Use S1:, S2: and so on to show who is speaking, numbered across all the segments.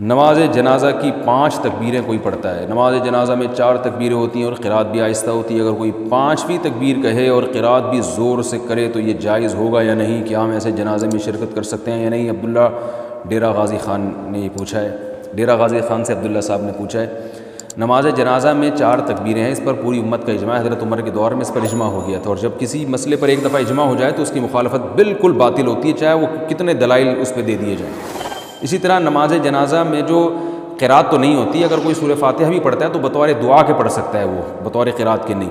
S1: نماز جنازہ کی 5 تکبیریں کوئی پڑھتا ہے، نماز جنازہ میں 4 تکبیریں ہوتی ہیں اور قرات بھی آہستہ ہوتی ہے، اگر کوئی 5ویں تکبیر کہے اور قرات بھی زور سے کرے تو یہ جائز ہوگا یا نہیں؟ کیا ہم ایسے جنازے میں شرکت کر سکتے ہیں یا نہیں؟ عبداللہ ڈیرہ غازی خان نے یہ پوچھا ہے، ڈیرہ غازی خان سے عبداللہ صاحب نے پوچھا ہے۔ نماز جنازہ میں 4 تکبیریں ہیں، اس پر پوری امت کا اجماع ہے، حضرت عمر کے دور میں اس پر اجماع ہو گیا تھا، اور جب کسی مسئلے پر ایک دفعہ اجماع ہو جائے تو اس کی مخالفت بالکل باطل ہوتی ہے، چاہے وہ کتنے دلائل اس پہ دے دیے جائیں۔ اسی طرح نماز جنازہ میں جو قرات تو نہیں ہوتی، اگر کوئی سورہ فاتحہ بھی پڑھتا ہے تو بطور دعا کے پڑھ سکتا ہے، وہ بطور قرات کے نہیں۔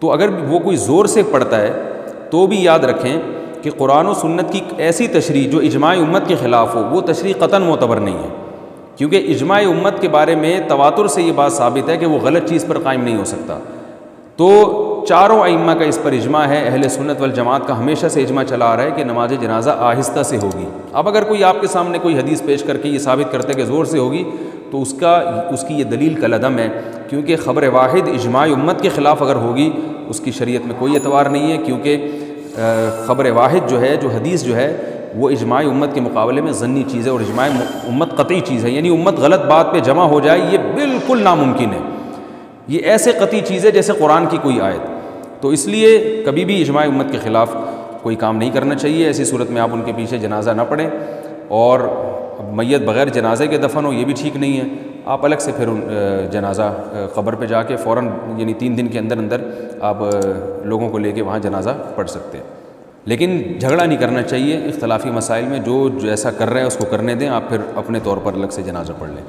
S1: تو اگر وہ کوئی زور سے پڑھتا ہے تو بھی یاد رکھیں کہ قرآن و سنت کی ایسی تشریح جو اجماع امت کے خلاف ہو، وہ تشریح قطعاً معتبر نہیں ہے، کیونکہ اجماع امت کے بارے میں تواتر سے یہ بات ثابت ہے کہ وہ غلط چیز پر قائم نہیں ہو سکتا۔ تو چاروں ائمہ کا اس پر اجماع ہے، اہل سنت والجماعت کا ہمیشہ سے اجماع چلا آ رہا ہے کہ نماز جنازہ آہستہ سے ہوگی۔ اب اگر کوئی آپ کے سامنے کوئی حدیث پیش کر کے یہ ثابت کرتا ہے کہ زور سے ہوگی تو اس کی یہ دلیل کالعدم ہے، کیونکہ خبر واحد اجماع امت کے خلاف اگر ہوگی اس کی شریعت میں کوئی اعتبار نہیں ہے، کیونکہ خبر واحد جو ہے، جو حدیث جو ہے، وہ اجماع امت کے مقابلے میں ظنی چیز ہے، اور اجماع امت قطعی چیز ہے، یعنی امت غلط بات پہ جمع ہو جائے یہ بالکل ناممکن ہے، یہ ایسے قطعی چیز ہے جیسے قرآن کی کوئی آیت۔ تو اس لیے کبھی بھی اجماع امت کے خلاف کوئی کام نہیں کرنا چاہیے، ایسی صورت میں آپ ان کے پیچھے جنازہ نہ پڑھیں، اور میت بغیر جنازے کے دفن ہو یہ بھی ٹھیک نہیں ہے، آپ الگ سے پھر جنازہ قبر پہ جا کے فوراً یعنی 3 دن کے اندر اندر آپ لوگوں کو لے کے وہاں جنازہ پڑھ سکتے ہیں، لیکن جھگڑا نہیں کرنا چاہیے اختلافی مسائل میں، جو جیسا کر رہے ہیں اس کو کرنے دیں، آپ پھر اپنے طور پر الگ سے جنازہ پڑھ لیں۔